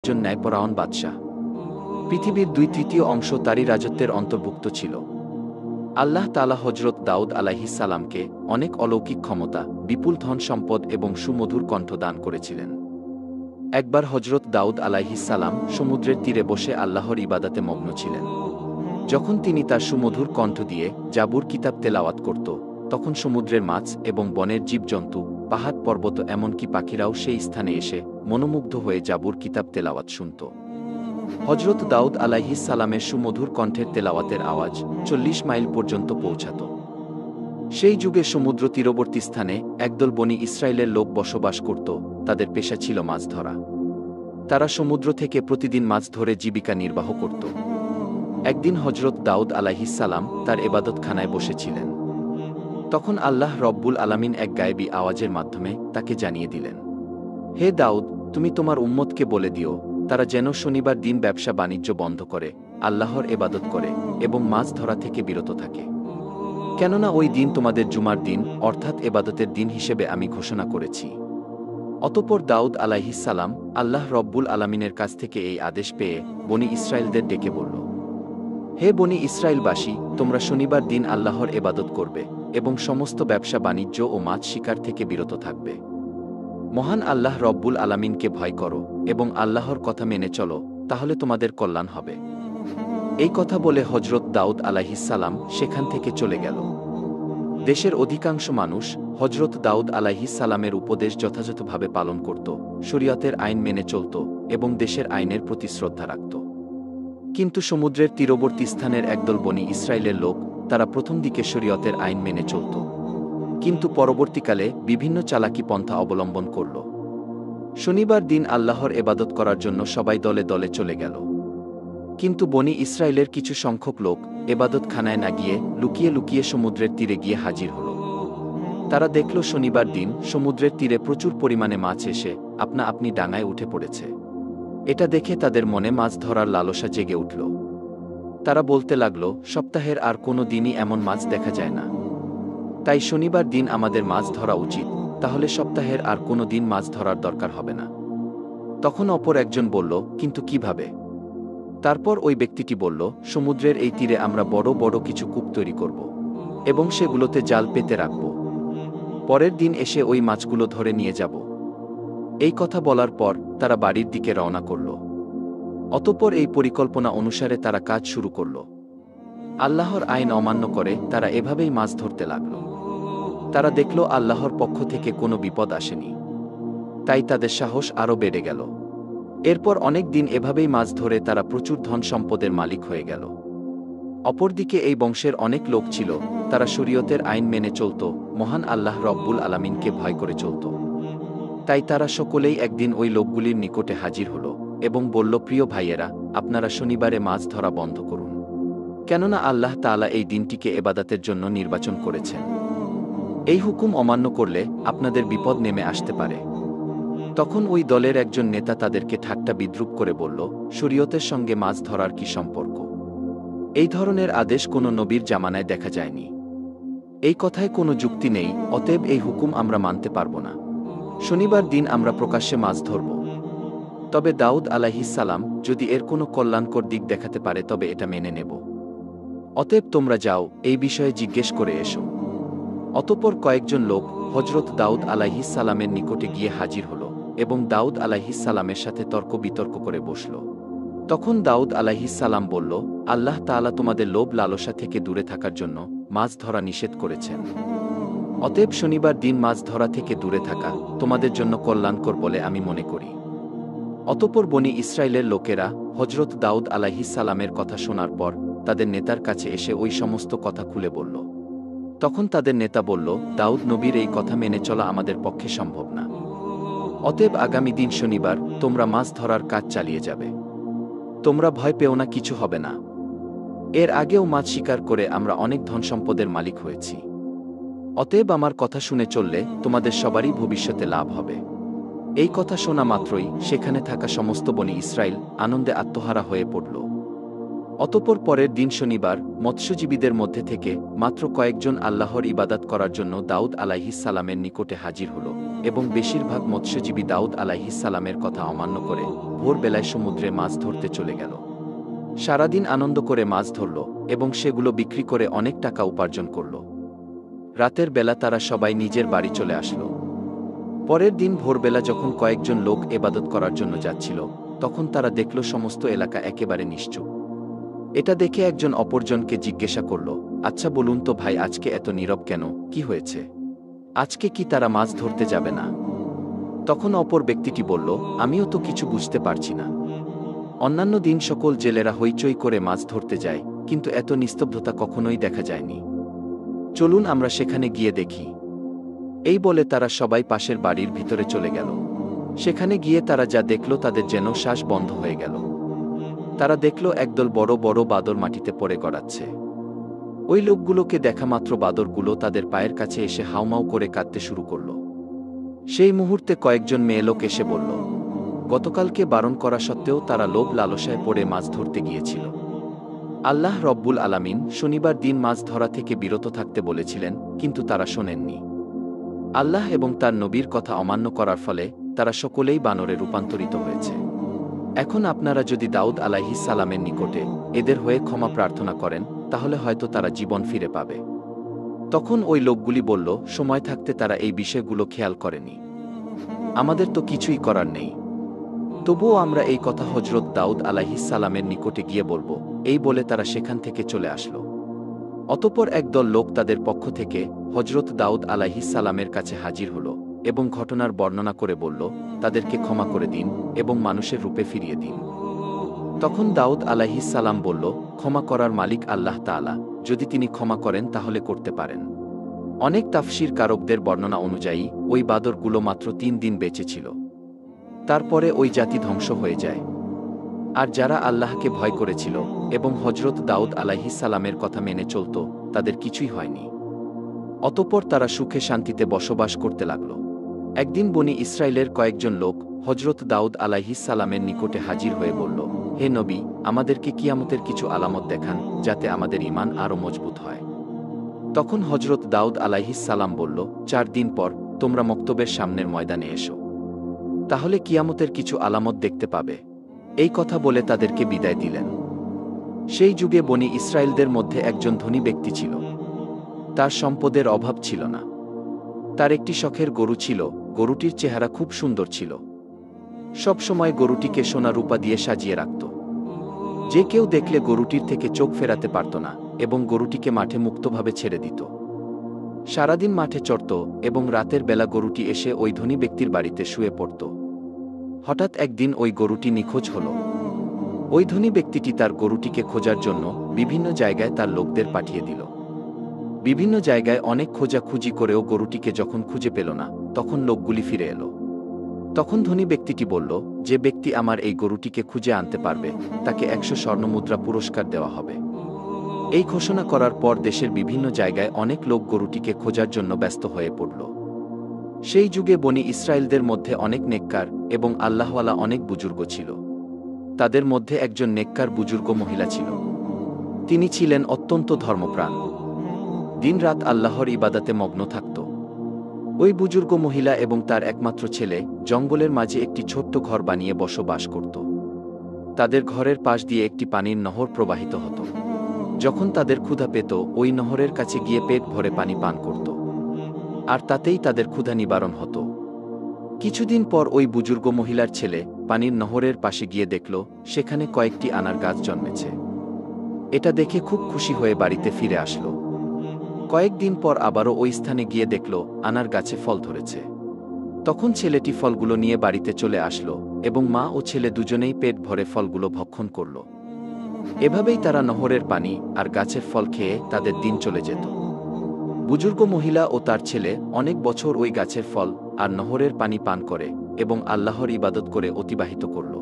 একজন ন্যায়পরায়ণ বাদশাহ। পৃথিবীর 2/3 অংশ তারই রাজত্বের অন্তর্ভুক্ত ছিল। আল্লাহ তাআলা হযরত দাউদ আলাইহিস সালামকে অনেক অলৌকিক ক্ষমতা, বিপুল ধন সম্পদ এবং সুমধুর কণ্ঠ দান করেছিলেন। একবার হযরত দাউদ আলাইহিস সালাম সমুদ্রের তীরে বসে আল্লাহর ইবাদতে মগ্ন ছিলেন। যখন তিনি তার সুমধুর কণ্ঠ দিয়ে জাবুর কিতাব তেলাওয়াত করত, তখন সমুদ্রের মাছ এবং বনের জীবজন্তু, পাহাড় পর্বত এমনকি পাখিরাও সেই স্থানে এসে মনোমুগ্ধ হয়ে জাবুর কিতাব তেলাওয়াত শুনত। হযরত দাউদ আলাইহিস সালামের সুমধুর কণ্ঠের তেলাওয়াতের আওয়াজ 40 মাইল পর্যন্ত পৌঁছাত। সেই যুগে সমুদ্র তীরবর্তী স্থানে একদল বনি ইসরায়েলের লোক বসবাস করত, তাদের পেশা ছিল মাছ ধরা। তারা সমুদ্র থেকে প্রতিদিন মাছ ধরে জীবিকা নির্বাহ করত। একদিন হযরত দাউদ আলাইহিস সালাম তার এবাদতখানায় বসেছিলেন। তখন আল্লাহ রব্বুল আলামিন এক গায়েবী আওয়াজের মাধ্যমে তাকে জানিয়ে দিলেন, হে দাউদ, তুমি তোমার উম্মতকে বলে দিও, তারা যেন শনিবার দিন ব্যবসা বাণিজ্য বন্ধ করে আল্লাহর এবাদত করে এবং মাছ ধরা থেকে বিরত থাকে। কেননা ওই দিন তোমাদের জুমার দিন, অর্থাৎ এবাদতের দিন হিসেবে আমি ঘোষণা করেছি। অতঃপর দাউদ আলাইহিস সালাম আল্লাহ রব্বুল আলামিনের কাছ থেকে এই আদেশ পেয়ে বনি ইসরায়েলদের ডেকে বলল, হে বনি ইসরায়েলবাসী, তোমরা শনিবার দিন আল্লাহর এবাদত করবে এবং সমস্ত ব্যবসা বাণিজ্য ও মাছ শিকার থেকে বিরত থাকবে। মহান আল্লাহ রব্বুল আলামিনকে ভয় করো এবং আল্লাহর কথা মেনে চলো, তাহলে তোমাদের কল্যাণ হবে। এই কথা বলে হযরত দাউদ আলাইহিস সালাম সেখান থেকে চলে গেল। দেশের অধিকাংশ মানুষ হযরত দাউদ আলাইহিস সালামের উপদেশ যথাযথভাবে পালন করত, শরীয়তের আইন মেনে চলত এবং দেশের আইনের প্রতি শ্রদ্ধা রাখত। কিন্তু সমুদ্রের তীরবর্তী স্থানের একদল বনি ইসরায়েলের লোক, তারা প্রথম দিকে শরীয়তের আইন মেনে চলত, কিন্তু পরবর্তীকালে বিভিন্ন চালাকি পন্থা অবলম্বন করল। শনিবার দিন আল্লাহর এবাদত করার জন্য সবাই দলে দলে চলে গেল। কিন্তু বনি ইসরায়েলের কিছু সংখ্যক লোক এবাদতখানায় না গিয়ে লুকিয়ে লুকিয়ে সমুদ্রের তীরে গিয়ে হাজির হল। তারা দেখল শনিবার দিন সমুদ্রের তীরে প্রচুর পরিমাণে মাছ এসে আপনা আপনি ডাঙায় উঠে পড়েছে। এটা দেখে তাদের মনে মাছ ধরার লালসা জেগে উঠল। তারা বলতে লাগল, সপ্তাহের আর কোনো দিনই এমন মাছ দেখা যায় না। তাই শনিবার দিন আমাদের মাছ ধরা উচিত, তাহলে সপ্তাহের আর কোনো দিন মাছ ধরার দরকার হবে না। তখন অপর একজন বলল, কিন্তু কিভাবে? তারপর ওই ব্যক্তিটি বলল, সমুদ্রের এই তীরে আমরা বড় বড় কিছু কূপ তৈরি করব এবং সেগুলোতে জাল পেতে রাখব। পরের দিন এসে ওই মাছগুলো ধরে নিয়ে যাব। এই কথা বলার পর তারা বাড়ির দিকে রওনা করল। অতঃপর এই পরিকল্পনা অনুসারে তারা কাজ শুরু করল। আল্লাহর আইন অমান্য করে তারা এভাবেই মাছ ধরতে লাগল। তারা দেখল আল্লাহর পক্ষ থেকে কোনো বিপদ আসেনি, তাই তাদের সাহস আরও বেড়ে গেল। এরপর অনেক দিন এভাবেই মাছ ধরে তারা প্রচুর ধন সম্পদের মালিক হয়ে গেল। অপরদিকে এই বংশের অনেক লোক ছিল, তারা শরীয়তের আইন মেনে চলত, মহান আল্লাহ রব্বুল আলামিনকে ভয় করে চলত। তাই তারা সকলেই একদিন ওই লোকগুলির নিকটে হাজির হল এবং বলল, প্রিয় ভাইয়েরা, আপনারা শনিবারে মাছ ধরা বন্ধ করুন, কেননা আল্লাহ তাআলা এই দিনটিকে এবাদতের জন্য নির্বাচন করেছেন। এই হুকুম অমান্য করলে আপনাদের বিপদ নেমে আসতে পারে। তখন ওই দলের একজন নেতা তাদেরকে ঠাট্টা বিদ্রূপ করে বলল, শরীয়তের সঙ্গে মাছ ধরার কি সম্পর্ক? এই ধরনের আদেশ কোনো নবীর জামানায় দেখা যায়নি। এই কথায় কোনো যুক্তি নেই, অতএব এই হুকুম আমরা মানতে পারব না। শনিবার দিন আমরা প্রকাশ্যে মাছ ধরব। তবে দাউদ আলাইহিস সালাম যদি এর কোনো কল্যাণকর দিক দেখাতে পারে তবে এটা মেনে নেব। অতএব তোমরা যাও, এই বিষয়ে জিজ্ঞেস করে এসো। অতঃপর কয়েকজন লোক হযরত দাউদ আলাইহিস সালামের নিকটে গিয়ে হাজির হল এবং দাউদ আলাইহিস সালামের সাথে তর্ক বিতর্ক করে বসল। তখন দাউদ আলাইহিস সালাম বলল, আল্লাহ তাআলা তোমাদের লোভ লালসা থেকে দূরে থাকার জন্য মাছ ধরা নিষেধ করেছেন। অতএব শনিবার দিন মাছ ধরা থেকে দূরে থাকা তোমাদের জন্য কল্যাণকর বলে আমি মনে করি। অতঃপর বনি ইসরায়েলের লোকেরা হযরত দাউদ আলাইহিস সালামের কথা শোনার পর তাদের নেতার কাছে এসে ওই সমস্ত কথা খুলে বলল। তখন তাদের নেতা বলল, দাউদ নবীর এই কথা মেনে চলা আমাদের পক্ষে সম্ভব না। অতএব আগামী দিন শনিবার তোমরা মাছ ধরার কাজ চালিয়ে যাবে। তোমরা ভয় পেও না, কিছু হবে না। এর আগেও মাছ শিকার করে আমরা অনেক ধন সম্পদের মালিক হয়েছি। অতএব আমার কথা শুনে চললে তোমাদের সবারই ভবিষ্যতে লাভ হবে। এই কথা শোনা মাত্রই সেখানে থাকা সমস্ত বনি ইসরায়েল আনন্দে আত্মহারা হয়ে পড়ল। অতঃপর পরের দিন শনিবার মৎস্যজীবীদের মধ্যে থেকে মাত্র কয়েকজন আল্লাহর ইবাদত করার জন্য দাউদ আলাইহিস সালামের নিকটে হাজির হল এবং বেশিরভাগ মৎস্যজীবী দাউদ আলাইহিস সালামের কথা অমান্য করে ভোরবেলায় সমুদ্রে মাছ ধরতে চলে গেল। সারাদিন আনন্দ করে মাছ ধরল এবং সেগুলো বিক্রি করে অনেক টাকা উপার্জন করল। রাতের বেলা তারা সবাই নিজের বাড়ি চলে আসলো। পরের দিন ভোরবেলা যখন কয়েকজন লোক ইবাদত করার জন্য যাচ্ছিল, তখন তারা দেখল সমস্ত এলাকা একেবারে নিশ্চুপ। এটা দেখে একজন অপরজনকে জিজ্ঞাসা করল, আচ্ছা বলুন তো ভাই, আজকে এত নীরব কেন, কি হয়েছে? আজকে কি তারা মাছ ধরতে যাবে না? তখন অপর ব্যক্তিটি বলল, আমিও তো কিছু বুঝতে পারছি না। অন্যান্য দিন সকল জেলেরা হইচই করে মাছ ধরতে যায়, কিন্তু এত নিস্তব্ধতা কখনোই দেখা যায়নি। চলুন আমরা সেখানে গিয়ে দেখি। এই বলে তারা সবাই পাশের বাড়ির ভিতরে চলে গেল। সেখানে গিয়ে তারা যা দেখল তাদের যেন শ্বাস বন্ধ হয়ে গেল। তারা দেখল একদল বড় বড় বাদর মাটিতে পড়ে গড়াচ্ছে। ওই লোকগুলোকে দেখা মাত্র বাদরগুলো তাদের পায়ের কাছে এসে হাউমাউ করে কাঁদতে শুরু করল। সেই মুহূর্তে কয়েকজন মেয়ে লোক এসে বলল, গতকালকে বারণ করা সত্ত্বেও তারা লোভ লালসায় পড়ে মাছ ধরতে গিয়েছিল। আল্লাহ রব্বুল আলামিন শনিবার দিন মাছ ধরা থেকে বিরত থাকতে বলেছিলেন, কিন্তু তারা শোনেননি। আল্লাহ এবং তার নবীর কথা অমান্য করার ফলে তারা সকলেই বানরে রূপান্তরিত হয়েছে। এখন আপনারা যদি দাউদ আলাইহিস সালামের নিকটে এদের হয়ে ক্ষমা প্রার্থনা করেন, তাহলে হয়তো তারা জীবন ফিরে পাবে। তখন ওই লোকগুলি বলল, সময় থাকতে তারা এই বিষয়গুলো খেয়াল করেনি। আমাদের তো কিছুই করার নেই। তবুও আমরা এই কথা হযরত দাউদ আলাইহিস সালামের নিকটে গিয়ে বলবো, এই বলে তারা সেখান থেকে চলে আসলো। অতঃপর একদল লোক তাদের পক্ষ থেকে হযরত দাউদ আলাইহিস সালামের কাছে হাজির হলো এবং ঘটনার বর্ণনা করে বলল, তাদেরকে ক্ষমা করে দিন এবং মানুষের রূপে ফিরিয়ে দিন। তখন দাউদ আলাইহিস সালাম বলল, ক্ষমা করার মালিক আল্লাহ তাআলা, যদি তিনি ক্ষমা করেন তাহলে করতে পারেন। অনেক তাফসীর কারকদের বর্ণনা অনুযায়ী ওই বাদরগুলো মাত্র 3 দিন বেঁচে ছিল। তারপরে ওই জাতি ধ্বংস হয়ে যায়। আর যারা আল্লাহকে ভয় করেছিল এবং হযরত দাউদ আলাইহিস সালামের কথা মেনে চলত, তাদের কিছুই হয়নি। অতঃপর তারা সুখে শান্তিতে বসবাস করতে লাগল। একদিন বনি ইসরাইলের কয়েকজন লোক হযরত দাউদ আলাইহিস সালামের নিকটে হাজির হয়ে বলল, হে নবী, আমাদেরকে কিয়ামতের কিছু আলামত দেখান, যাতে আমাদের ঈমান আরও মজবুত হয়। তখন হযরত দাউদ আলাইহিস সালাম বলল, 4 দিন পর তোমরা মক্তবের সামনের ময়দানে এসো, তাহলে কিয়ামতের কিছু আলামত দেখতে পাবে। এই কথা বলে তাদেরকে বিদায় দিলেন। সেই যুগে বনি ইসরায়েলদের মধ্যে একজন ধনী ব্যক্তি ছিল। তার সম্পদের অভাব ছিল না। তার একটি শখের গরু ছিল। গরুটির চেহারা খুব সুন্দর ছিল। সব সময় গরুটিকে সোনা রূপা দিয়ে সাজিয়ে রাখত। যে কেউ দেখলে গরুটির থেকে চোখ ফেরাতে পারত না এবং গরুটিকে মাঠে মুক্তভাবে ছেড়ে দিত। সারাদিন মাঠে চড়ত এবং রাতের বেলা গরুটি এসে ওই ধনী ব্যক্তির বাড়িতে শুয়ে পড়ত। হঠাৎ একদিন ওই গরুটি নিখোঁজ হল। ওই ধনী ব্যক্তিটি তার গরুটিকে খোঁজার জন্য বিভিন্ন জায়গায় তার লোকদের পাঠিয়ে দিল। বিভিন্ন জায়গায় অনেক খোঁজাখুঁজি করেও গরুটিকে যখন খুঁজে পেল না, তখন লোকগুলি ফিরে এলো। তখন ধনী ব্যক্তিটি বলল, যে ব্যক্তি আমার এই গরুটিকে খুঁজে আনতে পারবে, তাকে 100 স্বর্ণমুদ্রা পুরস্কার দেওয়া হবে। এই ঘোষণা করার পর দেশের বিভিন্ন জায়গায় অনেক লোক গরুটিকে খোঁজার জন্য ব্যস্ত হয়ে পড়ল। সেই যুগে বনি ইসরায়েলদের মধ্যে অনেক নেককার এবং আল্লাহওয়ালা অনেক বুজুর্গ ছিল। তাদের মধ্যে একজন নেককার বুজুর্গ মহিলা ছিল। তিনি ছিলেন অত্যন্ত ধর্মপ্রাণ। দিনরাত আল্লাহর ইবাদতে মগ্ন থাকত। ওই বুজুর্গ মহিলা এবং তার একমাত্র ছেলে জঙ্গলের মাঝে একটি ছোট্ট ঘর বানিয়ে বসবাস করত। তাদের ঘরের পাশ দিয়ে একটি পানির নহর প্রবাহিত হতো। যখন তাদের ক্ষুধা পেত, ওই নহরের কাছে গিয়ে পেট ভরে পানি পান করত, আর তাতেই তাদের ক্ষুধা নিবারণ হতো। কিছুদিন পর ওই বুজুর্গ মহিলার ছেলে পানির নহরের পাশে গিয়ে দেখল সেখানে কয়েকটি আনার গাছ জন্মেছে। এটা দেখে খুব খুশি হয়ে বাড়িতে ফিরে আসলো। কয়েকদিন পর আবারও ওই স্থানে গিয়ে দেখল আনার গাছে ফল ধরেছে। তখন ছেলেটি ফলগুলো নিয়ে বাড়িতে চলে আসলো এবং মা ও ছেলে দুজনেই পেট ভরে ফলগুলো ভক্ষণ করল। এভাবেই তারা নহরের পানি আর গাছের ফল খেয়ে তাদের দিন চলে যেত। বুজুর্গ মহিলা ও তার ছেলে অনেক বছর ওই গাছের ফল আর নহরের পানি পান করে এবং আল্লাহর ইবাদত করে অতিবাহিত করল।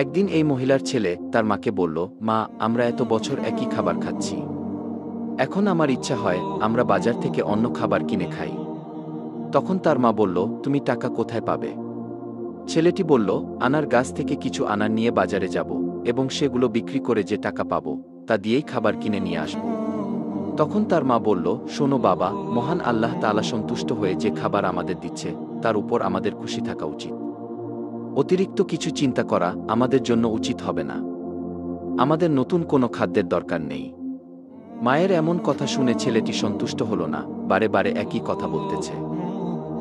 একদিন এই মহিলার ছেলে তার মাকে বলল, মা, আমরা এত বছর একই খাবার খাচ্ছি। এখন আমার ইচ্ছা হয় আমরা বাজার থেকে অন্য খাবার কিনে খাই। তখন তার মা বলল, তুমি টাকা কোথায় পাবে? ছেলেটি বলল, আনার গাছ থেকে কিছু আনার নিয়ে বাজারে যাব এবং সেগুলো বিক্রি করে যে টাকা পাবো তা দিয়েই খাবার কিনে নিয়ে আসব। তখন তার মা বলল, শোনো বাবা, মহান আল্লাহ তাআলা সন্তুষ্ট হয়ে যে খাবার আমাদের দিচ্ছে তার উপর আমাদের খুশি থাকা উচিত। অতিরিক্ত কিছু চিন্তা করা আমাদের জন্য উচিত হবে না। আমাদের নতুন কোনো খাদ্যের দরকার নেই। মায়ের এমন কথা শুনে ছেলেটি সন্তুষ্ট হল না, বারে বারে একই কথা বলতেছে।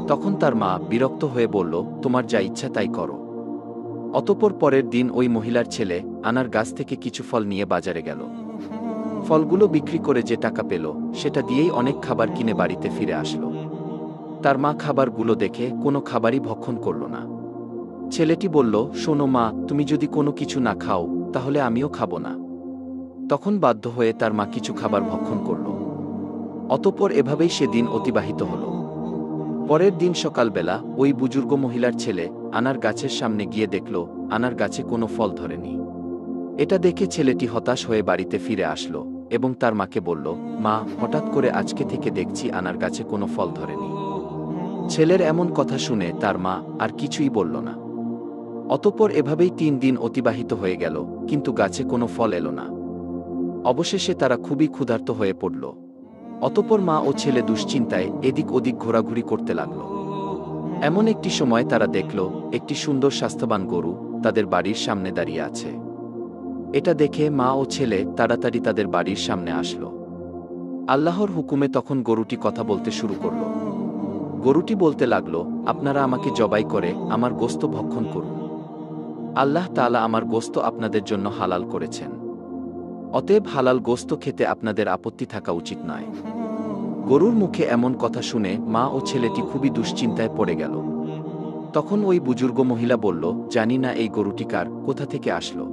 তখন তার মা বিরক্ত হয়ে বলল, তোমার যা ইচ্ছা তাই করো। অতঃপর পরের দিন ওই মহিলার ছেলে আনার গাছ থেকে কিছু ফল নিয়ে বাজারে গেল। ফলগুলো বিক্রি করে যে টাকা পেল সেটা দিয়েই অনেক খাবার কিনে বাড়িতে ফিরে আসলো। তার মা খাবারগুলো দেখে কোনো খাবারই ভক্ষণ করল না। ছেলেটি বলল, শোনো মা, তুমি যদি কোনো কিছু না খাও তাহলে আমিও খাবো না। তখন বাধ্য হয়ে তার মা কিছু খাবার ভক্ষণ করল। অতঃপর এভাবেই সেদিন অতিবাহিত হল। পরের দিন সকালবেলা ওই বুজুর্গ মহিলার ছেলে আনার গাছের সামনে গিয়ে দেখল আনার গাছে কোনো ফল ধরেনি। এটা দেখে ছেলেটি হতাশ হয়ে বাড়িতে ফিরে আসলো এবং তার মাকে বলল, মা, হঠাৎ করে আজকে থেকে দেখছি আনার গাছে কোনো ফল ধরেনি। ছেলের এমন কথা শুনে তার মা আর কিছুই বলল না। অতঃপর এভাবেই 3 দিন অতিবাহিত হয়ে গেল, কিন্তু গাছে কোনো ফল এলো না। অবশেষে তারা খুবই ক্ষুধার্ত হয়ে পড়ল। অতঃপর মা ও ছেলে দুশ্চিন্তায় এদিক ওদিক ঘোরাঘুরি করতে লাগল। এমন একটি সময় তারা দেখল একটি সুন্দর স্বাস্থ্যবান গরু তাদের বাড়ির সামনে দাঁড়িয়ে আছে। এটা দেখে মা ও ছেলে তাড়াতাড়ি তাদের বাড়ির সামনে আসলো। আল্লাহর হুকুমে তখন গরুটি কথা বলতে শুরু করল। গরুটি বলতে লাগল, আপনারা আমাকে জবাই করে আমার গোশত ভক্ষণ করুন। আল্লাহ তাআলা আমার গোশত আপনাদের জন্য হালাল করেছেন। অতএব হালাল গোশত খেতে আপনাদের আপত্তি থাকা উচিত নয়। গরুর মুখে এমন কথা শুনে মা ও ছেলেটি খুবই দুশ্চিন্তায় পড়ে গেল। তখন ওই বুজুর্গ মহিলা বলল, জানি না এই গরুটি কার, কোথা থেকে আসলো,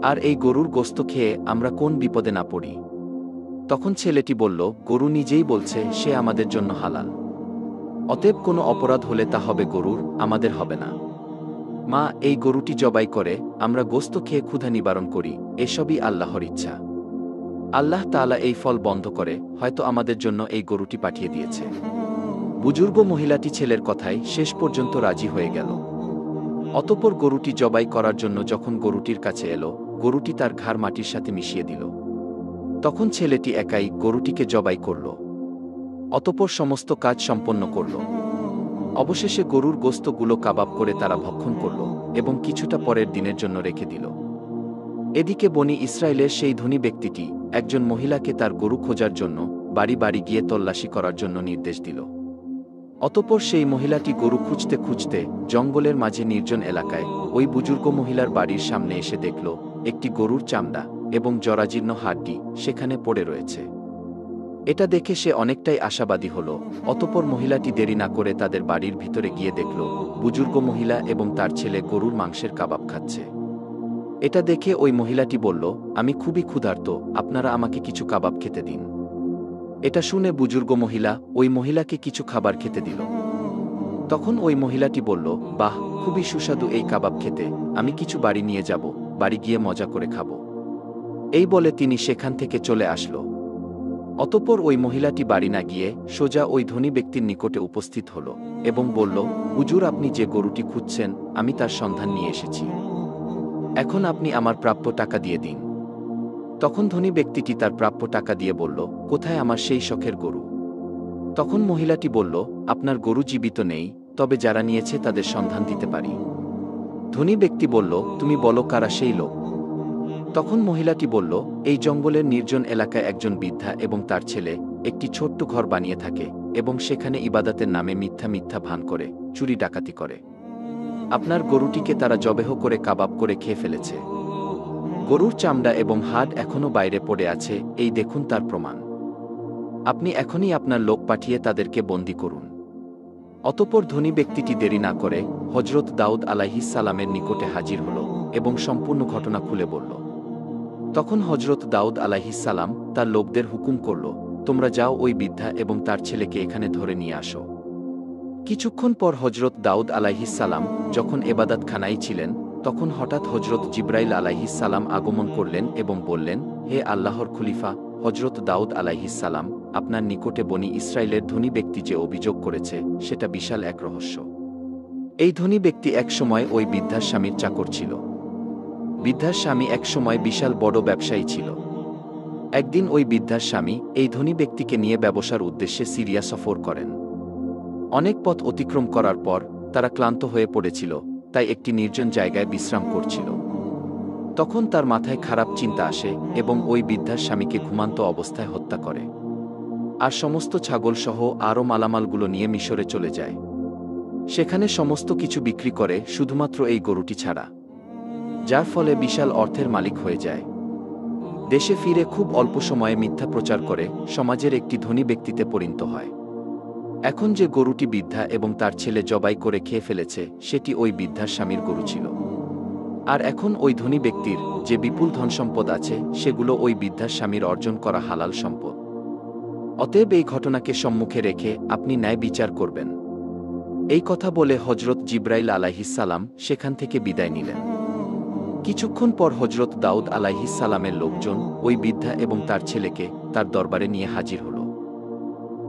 আর এই গরুর গোশত খেয়ে আমরা কোন বিপদে না পড়ি। তখন ছেলেটি বলল, গরু নিজেই বলছে সে আমাদের জন্য হালাল। অতএব কোনো অপরাধ হলে তা হবে গরুর, আমাদের হবে না। মা, এই গরুটি জবাই করে আমরা গোশত খেয়ে ক্ষুধা নিবারণ করি, এসবই আল্লাহর ইচ্ছা। আল্লাহ তাআলা এই ফল বন্ধ করে হয়তো আমাদের জন্য এই গরুটি পাঠিয়ে দিয়েছে। বুজুর্গ মহিলাটি ছেলের কথায় শেষ পর্যন্ত রাজি হয়ে গেল। অতঃপর গরুটি জবাই করার জন্য যখন গরুটির কাছে এলো, গরুটি তার ঘাড় মাটির সাথে মিশিয়ে দিল। তখন ছেলেটি একাই গরুটিকে জবাই করল। অতঃপর সমস্ত কাজ সম্পন্ন করল। অবশেষে গরুর গোশতগুলো কাবাব করে তারা ভক্ষণ করল এবং কিছুটা পরের দিনের জন্য রেখে দিল। এদিকে বনি ইসরায়েলের সেই ধনী ব্যক্তিটি একজন মহিলাকে তার গরু খোঁজার জন্য বাড়ি বাড়ি গিয়ে তল্লাশি করার জন্য নির্দেশ দিল। অতঃপর সেই মহিলাটি গরু খুঁজতে খুঁজতে জঙ্গলের মাঝে নির্জন এলাকায় ওই বুজুর্গ মহিলার বাড়ির সামনে এসে দেখল একটি গরুর চামড়া এবং জরাজীর্ণ হাড্ডি সেখানে পড়ে রয়েছে। এটা দেখে সে অনেকটাই আশাবাদী হল। অতঃপর মহিলাটি দেরি না করে তাদের বাড়ির ভিতরে গিয়ে দেখল বুজুর্গ মহিলা এবং তার ছেলে গরুর মাংসের কাবাব খাচ্ছে। এটা দেখে ওই মহিলাটি বলল, আমি খুবই ক্ষুধার্ত, আপনারা আমাকে কিছু কাবাব খেতে দিন। এটা শুনে বুজুর্গ মহিলা ওই মহিলাকে কিছু খাবার খেতে দিল। তখন ওই মহিলাটি বলল, বাহ, খুবই সুস্বাদু এই কাবাব খেতে, আমি কিছু বাড়ি নিয়ে যাব, বাড়ি গিয়ে মজা করে খাব। এই বলে তিনি সেখান থেকে চলে আসলো। অতঃপর ওই মহিলাটি বাড়ি না গিয়ে সোজা ওই ধনী ব্যক্তির নিকটে উপস্থিত হল এবং বলল, হুজুর, আপনি যে গরুটি খুঁজছেন আমি তার সন্ধান নিয়ে এসেছি। এখন আপনি আমার প্রাপ্য টাকা দিয়ে দিন। তখন ধনী ব্যক্তিটি তার প্রাপ্য টাকা দিয়ে বলল, কোথায় আমার সেই শখের গরু? তখন মহিলাটি বলল, আপনার গরু জীবিত নেই, তবে যারা নিয়েছে তাদের সন্ধান দিতে পারি। ধনী ব্যক্তি বলল, তুমি বলো কারা সেই লোক? তখন মহিলাটি বলল, এই জঙ্গলের নির্জন এলাকায় একজন বৃদ্ধা এবং তার ছেলে একটি ছোট্ট ঘর বানিয়ে থাকে এবং সেখানে ইবাদতের নামে মিথ্যা মিথ্যা ভান করে চুরি ডাকাতি করে। আপনার গরুটিকে তারা জবেহ করে কাবাব করে খেয়ে ফেলেছে। গরুর চামড়া এবং হাড় এখনও বাইরে পড়ে আছে, এই দেখুন তার প্রমাণ। আপনি এখনই আপনার লোক পাঠিয়ে তাদেরকে বন্দী করুন। অতঃপর ধনী ব্যক্তিটি দেরি না করে হযরত দাউদ আলাইহিস সালামের নিকটে হাজির হল এবং সম্পূর্ণ ঘটনা খুলে বলল। তখন হযরত দাউদ আলাইহিস সালাম তার লোকদের হুকুম করল, তোমরা যাও ওই বৃদ্ধা এবং তার ছেলেকে এখানে ধরে নিয়ে আসো। কিছুক্ষণ পর হযরত দাউদ আলাইহিস সালাম যখন এবাদতখানায় ছিলেন, তখন হঠাৎ হযরত জিবরাইল আলাইহিস সালাম আগমন করলেন এবং বললেন, হে আল্লাহর খলিফা হযরত দাউদ আলাইহিস সালাম, আপনার নিকটে বনি ইসরায়েলের ধনী ব্যক্তি যে অভিযোগ করেছে সেটা বিশাল এক রহস্য। এই ধনী ব্যক্তি এক সময় ওই বৃদ্ধার স্বামীর চাকর ছিল। বৃদ্ধার স্বামী এক সময় বিশাল বড় ব্যবসায়ী ছিল। একদিন ওই বৃদ্ধার স্বামী এই ধনী ব্যক্তিকে নিয়ে ব্যবসার উদ্দেশ্যে সিরিয়া সফর করেন। অনেক পথ অতিক্রম করার পর তারা ক্লান্ত হয়ে পড়েছিল, তাই একটি নির্জন জায়গায় বিশ্রাম করছিল। তখন তার মাথায় খারাপ চিন্তা আসে এবং ওই বৃদ্ধার স্বামীকে ঘুমান্ত অবস্থায় হত্যা করে, আর সমস্ত ছাগলসহ আরও মালামালগুলো নিয়ে মিশরে চলে যায়। সেখানে সমস্ত কিছু বিক্রি করে শুধুমাত্র এই গরুটি ছাড়া, যার ফলে বিশাল অর্থের মালিক হয়ে যায়। দেশে ফিরে খুব অল্প সময়ে মিথ্যা প্রচার করে সমাজের একটি ধনী ব্যক্তিতে পরিণত হয়। এখন যে গরুটি বৃদ্ধা এবং তার ছেলে জবাই করে খেয়ে ফেলেছে সেটি ওই বৃদ্ধার স্বামীর গরু ছিল। আর এখন ওই ধনী ব্যক্তির যে বিপুল ধনসম্পদ আছে সেগুলো ওই বৃদ্ধার স্বামীর অর্জন করা হালাল সম্পদ। অতএব এই ঘটনাকে সম্মুখে রেখে আপনি ন্যায় বিচার করবেন। এই কথা বলে হজরত জিব্রাইল আলাইহিসসালাম সেখান থেকে বিদায় নিলেন। কিছুক্ষণ পর হজরত দাউদ আলাইহিসসালামের লোকজন ওই বৃদ্ধা এবং তার ছেলেকে তার দরবারে নিয়ে হাজির হল।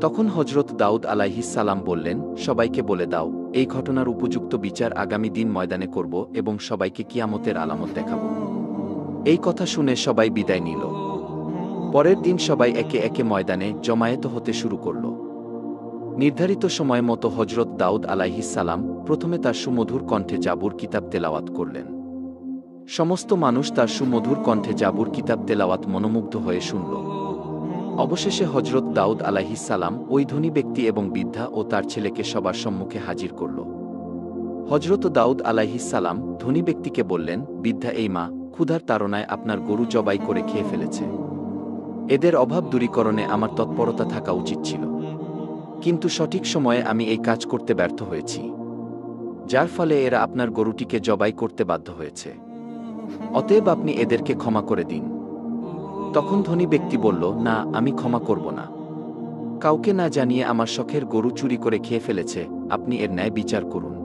তখন হজরত দাউদ আলাইহিসসালাম বললেন, সবাইকে বলে দাও, এই ঘটনার উপযুক্ত বিচার আগামী দিন ময়দানে করব এবং সবাইকে কিয়ামতের আলামত দেখাব। এই কথা শুনে সবাই বিদায় নিল। পরের দিন সবাই একে একে ময়দানে জমায়েত হতে শুরু করল। নির্ধারিত সময় মতো হজরত দাউদ আলাইহিসসালাম প্রথমে তার সুমধুর কণ্ঠে জাবুর কিতাব তেলাওয়াত করলেন। সমস্ত মানুষ তার সুমধুর কণ্ঠে জাবুর কিতাব তেলাওয়াত মনোমুগ্ধ হয়ে শুনল। অবশেষে হজরত দাউদ আলাইহিসসালাম ওই ধনী ব্যক্তি এবং বৃদ্ধা ও তার ছেলেকে সবার সম্মুখে হাজির করল। হজরত দাউদ আলাইহিসসালাম ধনী ব্যক্তিকে বললেন, বৃদ্ধা এই মা ক্ষুধার তাড়নায় আপনার গরু জবাই করে খেয়ে ফেলেছে। এদের অভাব দূরীকরণে আমার তৎপরতা থাকা উচিত ছিল, কিন্তু সঠিক সময়ে আমি এই কাজ করতে ব্যর্থ হয়েছি, যার ফলে এরা আপনার গরুটিকে জবাই করতে বাধ্য হয়েছে। অতএব আপনি এদেরকে ক্ষমা করে দিন। তখন ধনী ব্যক্তি বলল, না, আমি ক্ষমা করব না। কাউকে না জানিয়ে আমার শখের গরু চুরি করে খেয়ে ফেলেছে, আপনি এর ন্যায় বিচার করুন।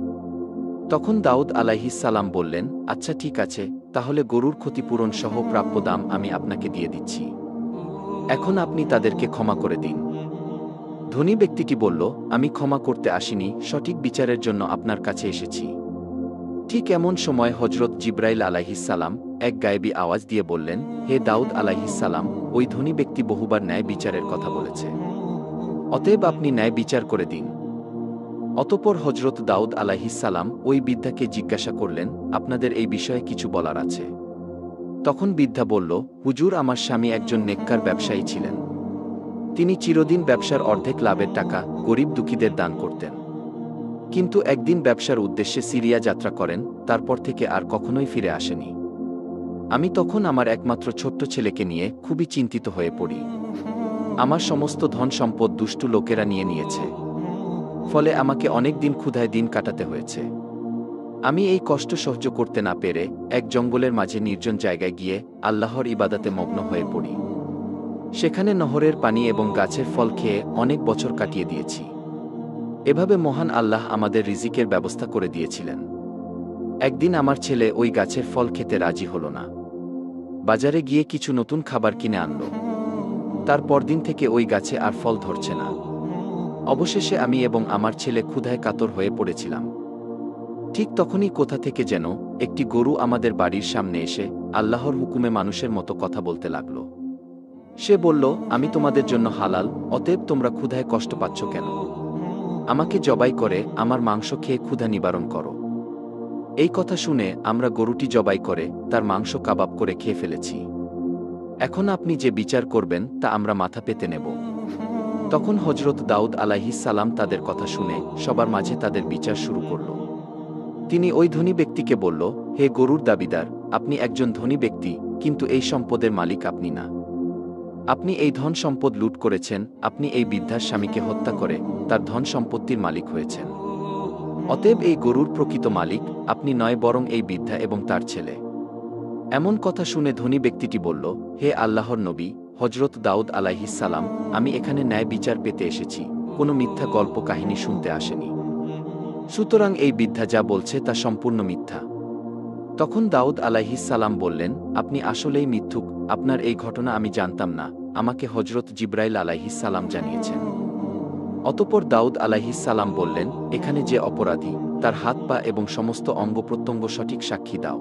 তখন দাউদ আলাইহিসসালাম বললেন, আচ্ছা ঠিক আছে, তাহলে গরুর ক্ষতিপূরণ সহ প্রাপ্য দাম আমি আপনাকে দিয়ে দিচ্ছি। এখন আপনি তাদেরকে ক্ষমা করে দিন। ধনী ব্যক্তিটি বলল, আমি ক্ষমা করতে আসিনি, সঠিক বিচারের জন্য আপনার কাছে এসেছি। ঠিক এমন সময় হজরত জিব্রাইল আলাইহিসসালাম এক গায়েবী আওয়াজ দিয়ে বললেন, হে দাউদ আলাইহিসসালাম, ওই ধনী ব্যক্তি বহুবার ন্যায় বিচারের কথা বলেছে, অতএব আপনি ন্যায় বিচার করে দিন। অতঃপর হজরত দাউদ আলাইহিসসালাম ওই বৃদ্ধাকে জিজ্ঞাসা করলেন, আপনাদের এই বিষয়ে কিছু বলার আছে? তখন বৃদ্ধা বলল, হুজুর, আমার স্বামী একজন নেককার ব্যবসায়ী ছিলেন। তিনি চিরদিন ব্যবসার অর্ধেক লাভের টাকা গরিব দুঃখীদের দান করতেন। কিন্তু একদিন ব্যবসার উদ্দেশ্যে সিরিয়া যাত্রা করেন, তারপর থেকে আর কখনোই ফিরে আসেনি। আমি তখন আমার একমাত্র ছোট্ট ছেলেকে নিয়ে খুবই চিন্তিত হয়ে পড়ি। আমার সমস্ত ধন সম্পদ দুষ্টু লোকেরা নিয়ে নিয়েছে, ফলে আমাকে অনেক দিন ক্ষুধায় দিন কাটাতে হয়েছে। আমি এই কষ্ট সহ্য করতে না পেরে এক জঙ্গলের মাঝে নির্জন জায়গায় গিয়ে আল্লাহর ইবাদতে মগ্ন হয়ে পড়ি। সেখানে নহরের পানি এবং গাছের ফল খেয়ে অনেক বছর কাটিয়ে দিয়েছি। এভাবে মহান আল্লাহ আমাদের রিজিকের ব্যবস্থা করে দিয়েছিলেন। একদিন আমার ছেলে ওই গাছের ফল খেতে রাজি হল না। বাজারে গিয়ে কিছু নতুন খাবার কিনে আনল। তার পরদিন থেকে ওই গাছে আর ফল ধরছে না। অবশেষে আমি এবং আমার ছেলে ক্ষুধায় কাতর হয়ে পড়েছিলাম। ঠিক তখনই কোথা থেকে যেন একটি গরু আমাদের বাড়ির সামনে এসে আল্লাহর হুকুমে মানুষের মতো কথা বলতে লাগল। সে বলল, আমি তোমাদের জন্য হালাল, অতএব তোমরা ক্ষুধায় কষ্ট পাচ্ছ কেন? আমাকে জবাই করে আমার মাংস খেয়ে ক্ষুধা নিবারণ করো। এই কথা শুনে আমরা গরুটি জবাই করে তার মাংস কাবাব করে খেয়ে ফেলেছি। এখন আপনি যে বিচার করবেন তা আমরা মাথা পেতে নেব। তখন হজরত দাউদ আলাইহিসসালাম তাদের কথা শুনে সবার মাঝে তাদের বিচার শুরু করল। তিনি ওই ধনী ব্যক্তিকে বলল, হে গরুর দাবিদার, আপনি একজন ধনী ব্যক্তি, কিন্তু এই সম্পদের মালিক আপনি না। আপনি এই ধন সম্পদ লুট করেছেন, আপনি এই বৃদ্ধার স্বামীকে হত্যা করে তার ধন সম্পত্তির মালিক হয়েছেন। অতএব এই গরুর প্রকৃত মালিক আপনি নয়, বরং এই বৃদ্ধা এবং তার ছেলে। এমন কথা শুনে ধনী ব্যক্তিটি বলল, হে আল্লাহর নবী হজরত দাউদ আলাইহিসসালাম, আমি এখানে ন্যায় বিচার পেতে এসেছি, কোনো মিথ্যা গল্প কাহিনী শুনতে আসেনি। সুতরাং এই বৃদ্ধা যা বলছে তা সম্পূর্ণ মিথ্যা। তখন দাউদ আলাইহিসসালাম বললেন, আপনি আসলেই মিথ্যুক, আপনার এই ঘটনা আমি জানতাম না, আমাকে হজরত জিব্রাইল আলাইহিসসালাম জানিয়েছেন। অতঃপর দাউদ আলাইহিসসালাম বললেন, এখানে যে অপরাধী তার হাত পা এবং সমস্ত অঙ্গ প্রত্যঙ্গ সঠিক সাক্ষী দাও।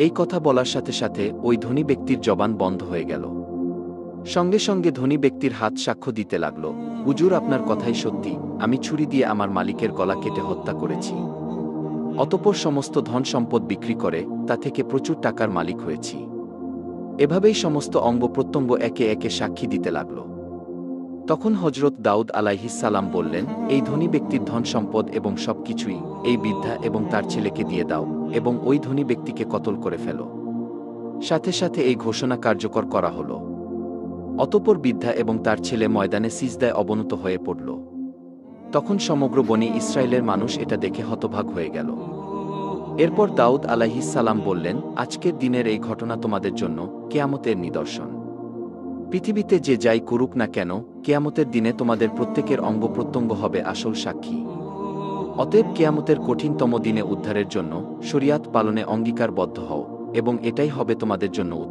এই কথা বলার সাথে সাথে ওই ধনী ব্যক্তির জবান বন্ধ হয়ে গেল। সঙ্গে সঙ্গে ধনী ব্যক্তির হাত সাক্ষ্য দিতে লাগল, হুজুর, আপনার কথাই সত্যি, আমি ছুরি দিয়ে আমার মালিকের গলা কেটে হত্যা করেছি। অতঃপর সমস্ত ধন সম্পদ বিক্রি করে তা থেকে প্রচুর টাকার মালিক হয়েছি। এভাবেই সমস্ত অঙ্গ প্রত্যঙ্গ একে একে সাক্ষী দিতে লাগল। তখন হজরত দাউদ আলাইহিসসালাম বললেন, এই ধনী ব্যক্তির ধন সম্পদ এবং সব কিছুই এই বৃদ্ধা এবং তার ছেলেকে দিয়ে দাও এবং ওই ধনী ব্যক্তিকে কতল করে ফেলো। সাথে সাথে এই ঘোষণা কার্যকর করা হল। অতঃপর বৃদ্ধা এবং তার ছেলে ময়দানে সিজদায় অবনত হয়ে পড়ল। তখন সমগ্র বনি ইসরায়েলের মানুষ এটা দেখে হতভাগ হয়ে গেল। এরপর দাউদ আলাইহিসসালাম বললেন, আজকের দিনের এই ঘটনা তোমাদের জন্য কিয়ামতের নিদর্শন। পৃথিবীতে যে যাই করুক না কেন, কিয়ামতের দিনে তোমাদের প্রত্যেকের অঙ্গ প্রত্যঙ্গ হবে আসল সাক্ষী। অতএব কিয়ামতের কঠিনতম দিনে উদ্ধারের জন্য শরিয়াত পালনে অঙ্গীকারবদ্ধ হও এবং এটাই হবে তোমাদের জন্য